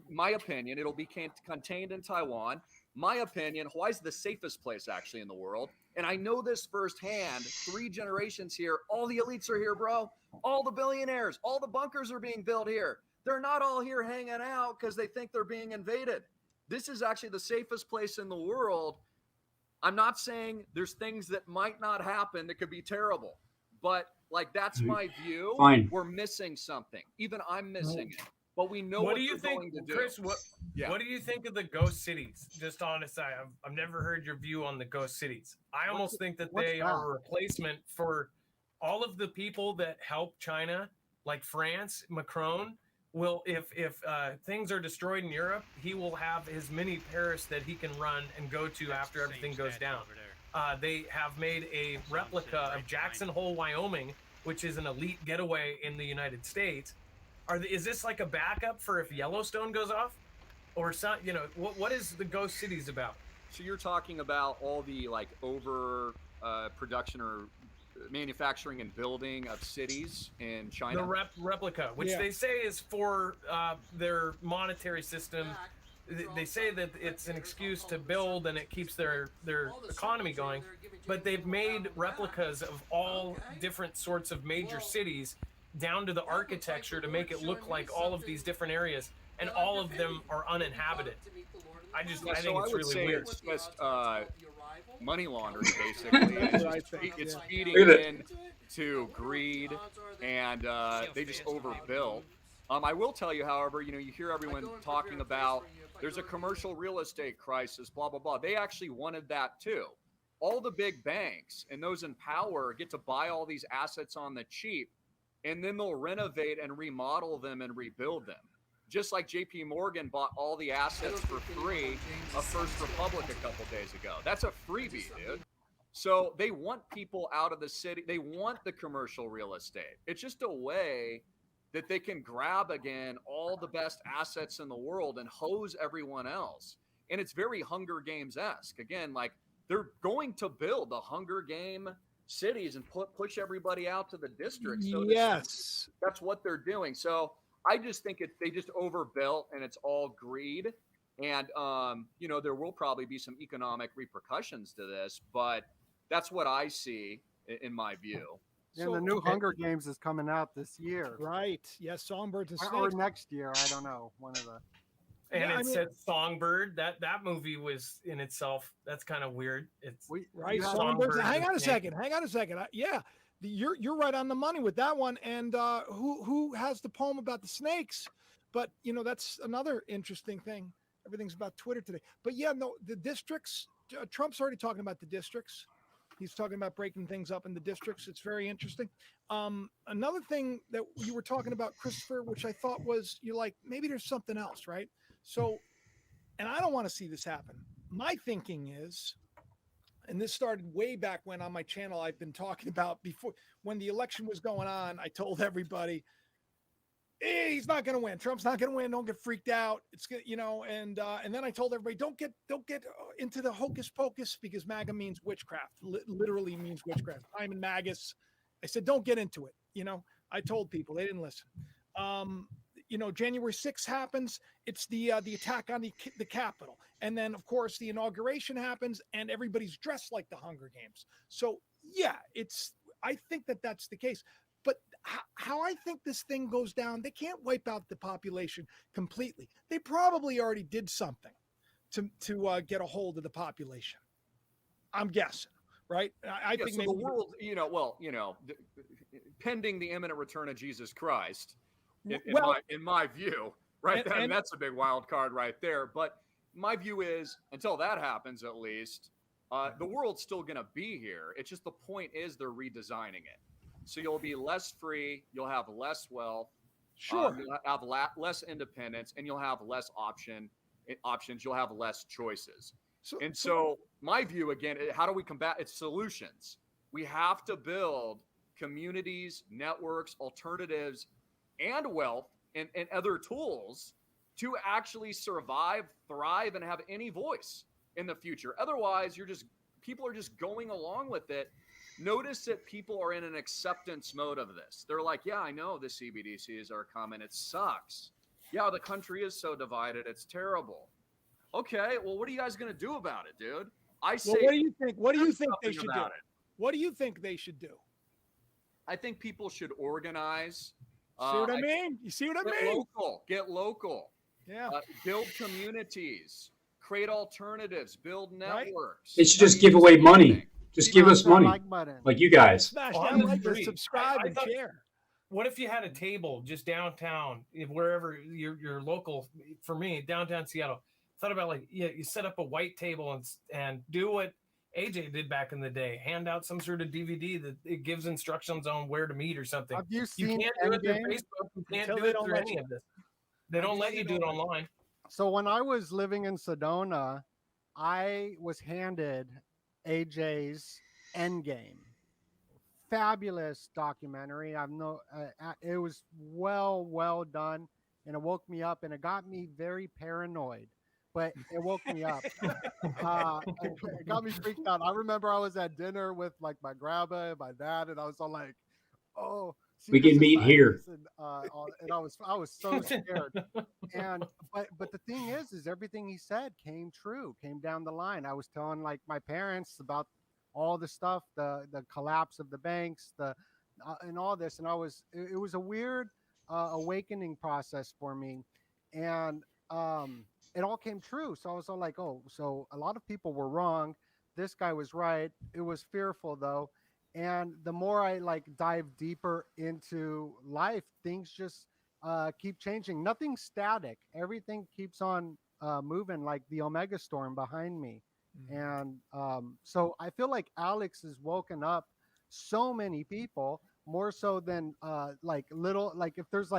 my opinion, it'll be contained in Taiwan. My opinion, Hawaii's the safest place actually in the world. And I know this firsthand. 3 generations here. All the elites are here, bro. All the billionaires, all the bunkers are being built here. They're not all here hanging out because they think they're being invaded. This is actually the safest place in the world. I'm not saying there's things that might not happen that could be terrible, but that's my view. Fine. We're missing something. Even I'm missing it. But we know what what do you think, going to do. Chris? What do you think of the ghost cities? Just honestly, I've never heard your view on the ghost cities. I almost think that they are a replacement for all of the people that help China, like France. Macron will, if things are destroyed in Europe, he will have his mini Paris that he can run and go to after everything goes down. They have made a replica of Jackson Hole, Wyoming, which is an elite getaway in the United States. Is this like a backup for if Yellowstone goes off, or some? What is the ghost cities about? So you're talking about all the over production or manufacturing and building of cities in China? The replica, which they say is for their monetary system. They say that it's an excuse to build and it keeps their economy going. But they've made replicas of all different sorts of major cities, down to the architecture, to make it look like all of these different areas, and all of them are uninhabited. I think it's really weird. It's just money laundering, basically. It's feeding into greed, and they just overbuilt. I will tell you, however, you hear everyone talking about there's a commercial real estate crisis, blah, blah, blah. They actually wanted that too. All the big banks and those in power get to buy all these assets on the cheap, and then they'll renovate and remodel them and rebuild them. Just like JP Morgan bought all the assets for free of First Republic a couple days ago. That's a freebie, dude. So they want people out of the city. They want the commercial real estate. It's just a way that they can grab again all the best assets in the world and hose everyone else. And it's very Hunger Games-esque. Again, they're going to build the Hunger Game cities and push everybody out to the districts. So yes, that's what they're doing. So I just think they just overbuilt, and it's all greed. And, there will probably be some economic repercussions to this, but that's what I see in my view. And the new Hunger Games is coming out this year. Right. Yes, Songbirds and Snakes. Or next year. I don't know. One of the. And said Songbird. That movie was in itself. That's kind of weird. It's right. Songbirds. Hang on a second. You're right on the money with that one. And who has the poem about the snakes? But that's another interesting thing. Everything's about Twitter today. But the districts. Trump's already talking about the districts. He's talking about breaking things up in the districts. It's very interesting. Another thing that you were talking about, Christopher, which I thought was, you're like, maybe there's something else, right? So, and I don't want to see this happen. My thinking is, and this started way back when on my channel, I've been talking about before, when the election was going on, I told everybody, hey, he's not going to win. Trump's not going to win. Don't get freaked out. It's good, and then I told everybody, don't get into the hocus pocus, because MAGA means witchcraft, literally means witchcraft. I'm in magus. I said, don't get into it. I told people, they didn't listen. January 6th happens. It's the attack on the Capitol. And then, of course, the inauguration happens and everybody's dressed like the Hunger Games. So, yeah, I think that's the case. But how I think this thing goes down, they can't wipe out the population completely. They probably already did something to get a hold of the population. I'm guessing, right? I think so maybe the world, pending the imminent return of Jesus Christ, in my view, right? And that's a big wild card right there. But my view is, until that happens, at least, the world's still going to be here. It's just the point is they're redesigning it. So you'll be less free, you'll have less wealth, sure, you'll have less independence, and you'll have less options. You'll have less choices. So my view, again, how do we combat its solutions? We have to build communities, networks, alternatives, and wealth and other tools to actually survive, thrive, and have any voice in the future. Otherwise, people are just going along with it. Notice that people are in an acceptance mode of this. They're like, yeah, I know the CBDCs are coming. It sucks. Yeah, the country is so divided. It's terrible. Okay, well, what are you guys going to do about it, dude? I say, what do you think? What do you think they should do? What do you think they should do? I think people should organize. See what I mean? You see what I mean? Get local. Yeah. Build communities. Create alternatives. Build networks. They should just give away money. Just give us money, like you guys. Smash that like, subscribe, and share. What if you had a table just downtown, wherever your local? For me, downtown Seattle. Thought about you set up a white table and do what AJ did back in the day. Hand out some sort of DVD that it gives instructions on where to meet or something. Have you seen? You can't do it through Facebook. You can't do it through any of this. They don't let you do it online. So when I was living in Sedona, I was handed AJ's Endgame. Fabulous documentary. It was well done, and it woke me up, and it got me very paranoid. But it woke me up. It got me freaked out. I remember I was at dinner with my grandma and my dad, and I was all like, "Oh, we can meet here." And I was so scared. But the thing is everything he said came true, came down the line. I was telling my parents about all the stuff, the collapse of the banks, and all this, and it was a weird awakening process for me, and it all came true. So I was all like, oh, so a lot of people were wrong. This guy was right. It was fearful though. And the more I dive deeper into life, things just keep changing. Nothing's static. Everything keeps on moving, like the Omega storm behind me. And so I feel like Alex has woken up so many people, more so than if there's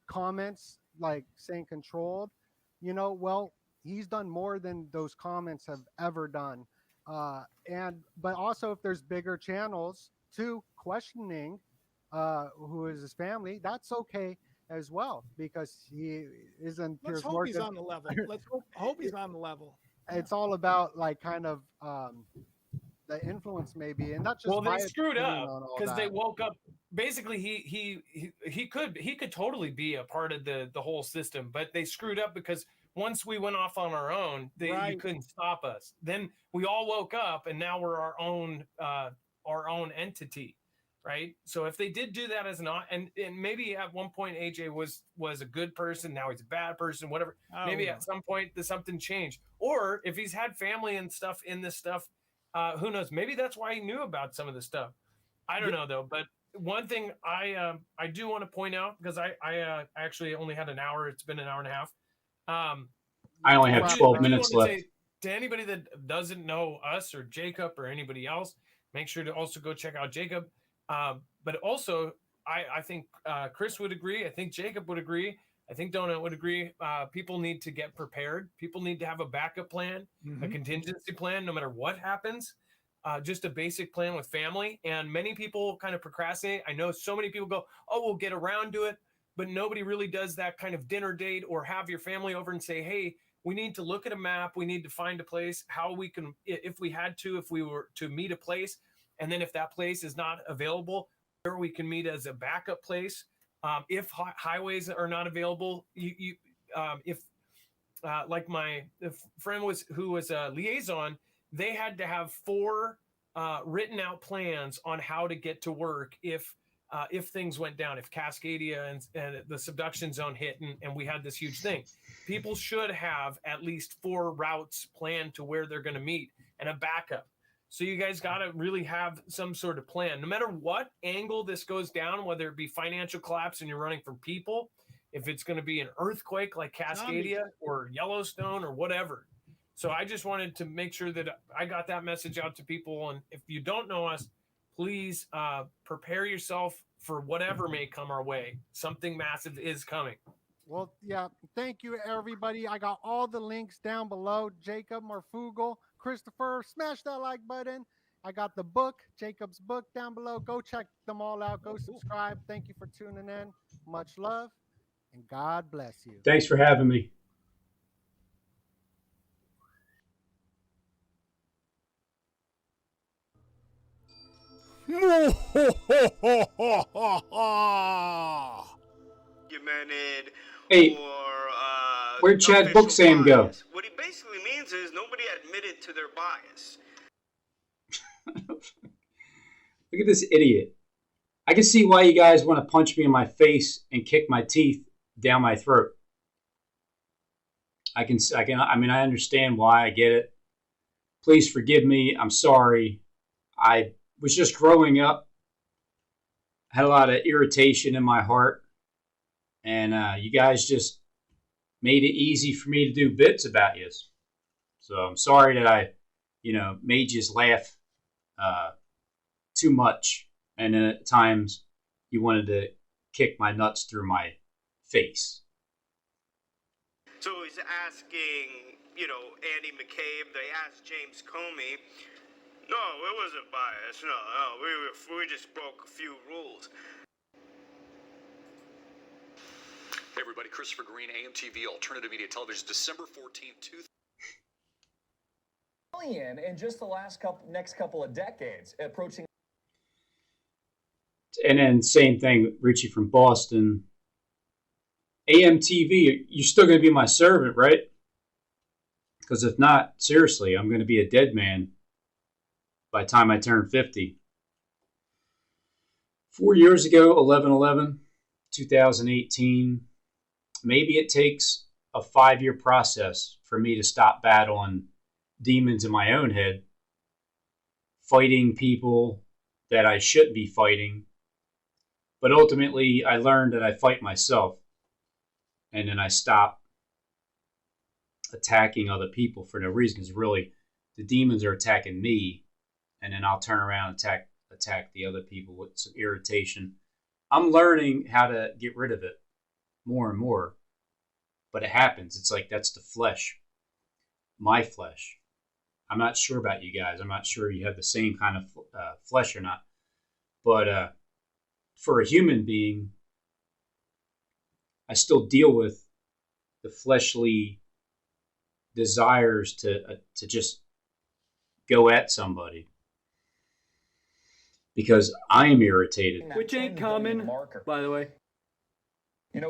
comments saying controlled, well, he's done more than those comments have ever done. But also if there's bigger channels too questioning who is his family, that's okay as well, because he isn't. Let's hope he's on the level. Let's hope he's on the level. It's all about kind of the influence maybe, and not just. Well, they screwed up because they woke up. Basically, he could totally be a part of the whole system, but they screwed up because once we went off on our own, you couldn't stop us. Then we all woke up, and now we're our own entity, right? So if they did do that as and maybe at one point AJ was a good person, now he's a bad person, whatever. Maybe at some point something changed, or if he's had family and stuff in this stuff, who knows? Maybe that's why he knew about some of the stuff. I don't know though, but. One thing I do want to point out, because I actually only had an hour. It's been an hour and a half. I only have 12 minutes left. To anybody that doesn't know us or Jacob or anybody else, make sure to also go check out Jacob. But also, I think Chris would agree. I think Jacob would agree. I think Donut would agree. People need to get prepared. People need to have a backup plan, a contingency plan, no matter what happens. Just a basic plan with family. And many people kind of procrastinate. I know so many people go, oh, we'll get around to it. But nobody really does that kind of dinner date or have your family over and say, hey, we need to look at a map. We need to find a place, how we can, if we were to meet a place. And then if that place is not available, where we can meet as a backup place. If highways are not available, if my friend who was a liaison, they had to have 4 written out plans on how to get to work if if things went down, if Cascadia and the subduction zone hit and we had this huge thing. People should have at least 4 routes planned to where they're going to meet and a backup. So you guys got to really have some sort of plan. No matter what angle this goes down, whether it be financial collapse and you're running from people, if it's going to be an earthquake like Cascadia or Yellowstone or whatever. So I just wanted to make sure that I got that message out to people. And if you don't know us, please prepare yourself for whatever may come our way. Something massive is coming. Well, yeah, thank you, everybody. I got all the links down below. Jacob Marfoogle, Christopher, smash that like button. I got the book, Jacob's book, down below. Go check them all out. Go subscribe. Thank you for tuning in. Much love, and God bless you. Thanks for having me. Documented. Hey, where'd Chad Book Sam go? What he basically means is nobody admitted to their bias. Look at this idiot. I can see why you guys want to punch me in my face and kick my teeth down my throat. I understand why. I get it. Please forgive me. I'm sorry. I was just growing up. Had a lot of irritation in my heart. And you guys just made it easy for me to do bits about you. So I'm sorry that I, made you laugh too much. And then at times you wanted to kick my nuts through my face. So he's asking, Andy McCabe. They asked James Comey. No, it wasn't bias. No, we just broke a few rules. Hey everybody, Christopher Green, AMTV Alternative Media Television, December 14th, In just the next couple of decades, approaching. And then same thing, Richie from Boston. AMTV, you're still going to be my servant, right? Because if not, seriously, I'm going to be a dead man by the time I turn 50. 4 years ago, 11/11, 2018, maybe it takes a 5-year process for me to stop battling demons in my own head, fighting people that I shouldn't be fighting. But ultimately, I learned that I fight myself. And then I stop attacking other people for no reason. Because really, the demons are attacking me. And then I'll turn around and attack the other people with some irritation. I'm learning how to get rid of it more and more. But it happens. It's like that's the flesh. My flesh. I'm not sure about you guys. I'm not sure you have the same kind of flesh or not. But for a human being, I still deal with the fleshly desires to just go at somebody. Because I am irritated. Which ain't common, by the way.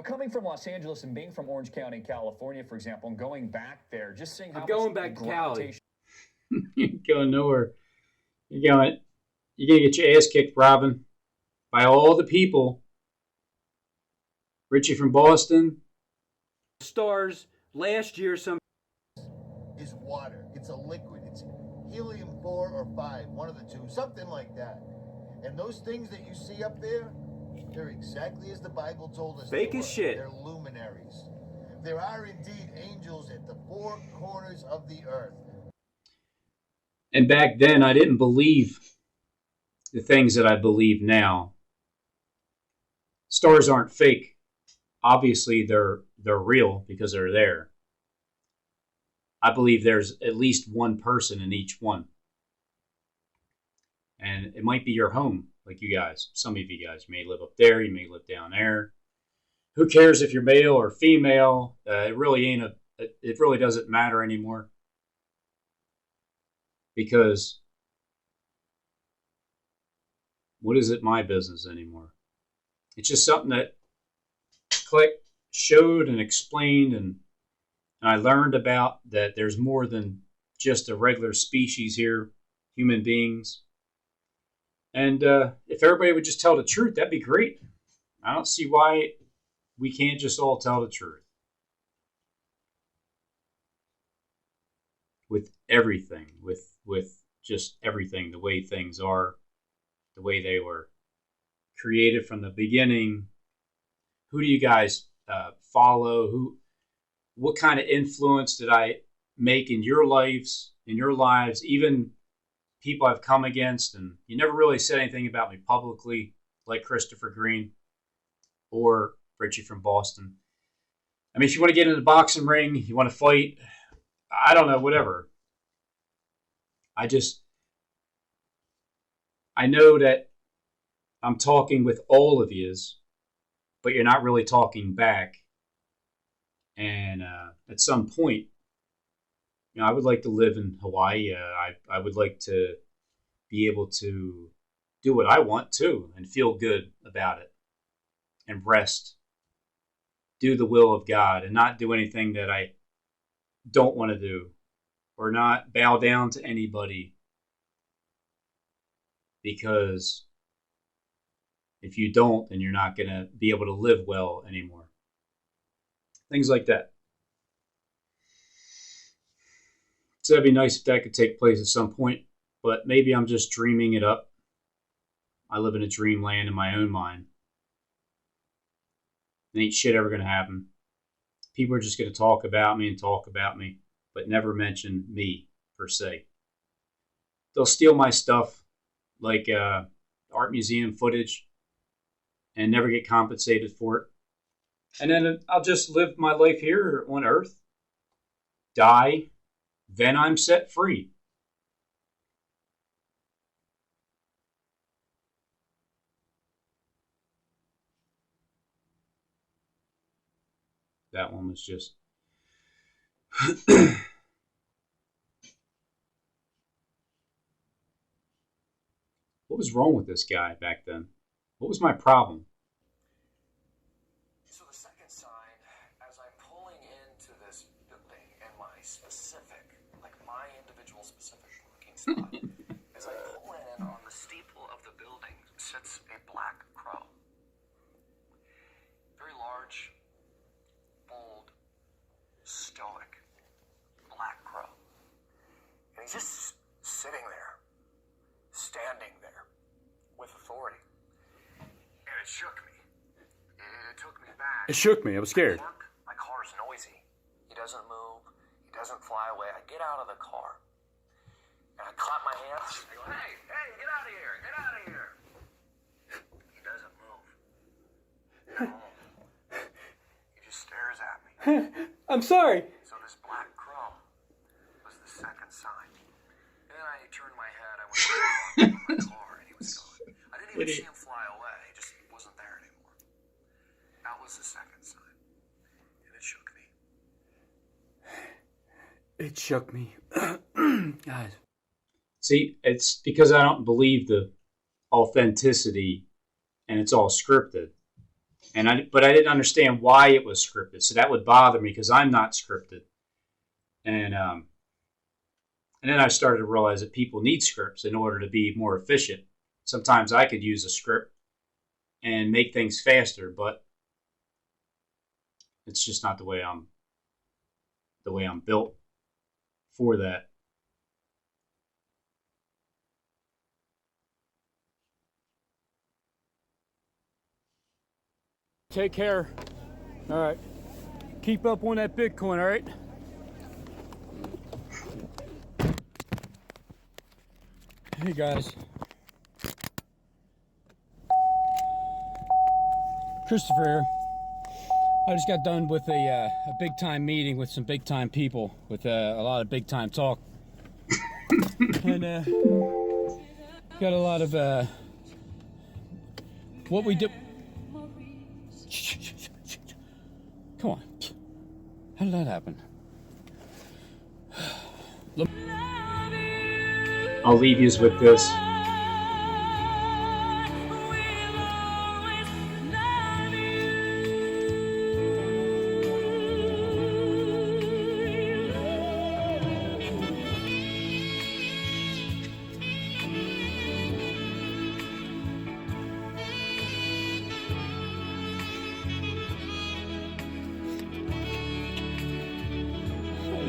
Coming from Los Angeles and being from Orange County, California, for example, and going back there, just seeing how I'm going back to Cali. You're going nowhere. You're gonna get your ass kicked, Robin, by all the people. Richie from Boston. Stars last year. Is water. It's a liquid. It's helium-4 or 5, one of the two, something like that. And those things that you see up there, they're exactly as the Bible told us. Fake as shit. They're luminaries. There are indeed angels at the 4 corners of the earth. And back then, I didn't believe the things that I believe now. Stars aren't fake. Obviously, they're real because they're there. I believe there's at least one person in each one. And it might be your home, like you guys. Some of you guys may live up there. You may live down there. Who cares if you're male or female? It really doesn't matter anymore. Because what is it my business anymore? It's just something that Click showed and explained, and I learned about that there's more than just a regular species here, human beings. And if if everybody would just tell the truth, that'd be great. I don't see why we can't just all tell the truth. With everything, with just everything, the way things are, the way they were created from the beginning. Who do you guys follow? What kind of influence did I make in your lives, even people I've come against? And you never really said anything about me publicly, like Christopher Green or Richie from Boston. I mean, if you want to get in the boxing ring, you want to fight, I don't know, whatever. I know that I'm talking with all of yous, but you're not really talking back. And at some point, I would like to live in Hawaii. I would like to be able to do what I want too and feel good about it and rest, do the will of God and not do anything that I don't want to do or not bow down to anybody, because if you don't, then you're not going to be able to live well anymore. Things like that. So that'd be nice if that could take place at some point, but maybe I'm just dreaming it up. I live in a dreamland in my own mind. Ain't shit ever going to happen. People are just going to talk about me, but never mention me, per se. They'll steal my stuff, like art museum footage, and never get compensated for it. And then I'll just live my life here on Earth, die, then I'm set free. That one was just... What was wrong with this guy back then? What was my problem? So the second sign, as I'm pulling into this building and my specific, like my individual specific looking spot, as I pull in on the steeple of the building sits a black crow. Very large, bold, stoic, black crow. And he's just sitting there, standing there, with authority. And it shook me. It took me back. It shook me. I was scared. My car's noisy. He doesn't move. He doesn't fly away. I get out of the car. And I clap my hands. I go, hey, get out of here. Get out of here. He doesn't move. No. He just stares at me. I'm sorry. So this black crow was the second sign. And then I turned my head. I went to my car and he was gone. I didn't even see him fly away. He just wasn't there anymore. That was the second sign. And it shook me. It shook me. Guys. See, it's because I don't believe the authenticity and it's all scripted. But I didn't understand why it was scripted. So that would bother me because I'm not scripted. And then I started to realize that people need scripts in order to be more efficient. Sometimes I could use a script and make things faster, but it's just not the way I'm built for that. Take care. All right. Keep up on that Bitcoin, all right? Hey, guys. Christopher here. I just got done with a big-time meeting with some big-time people with a lot of big-time talk. And got a lot of what we do. Come on. How did that happen? I'll leave you with this.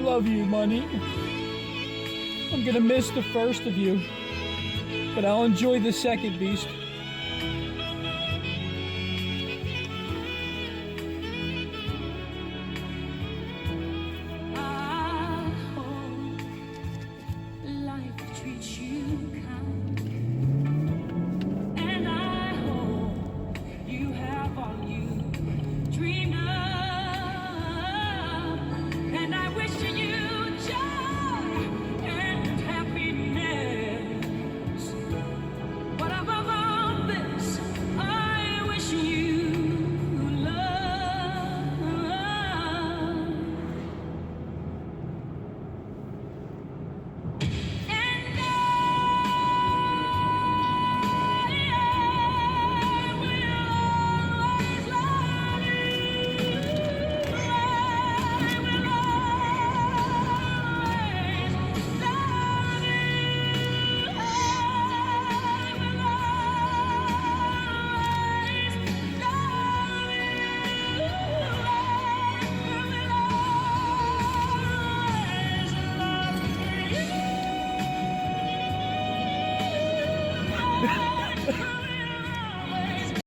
love you, Money. I'm gonna miss the first of you, but I'll enjoy the second, Beast.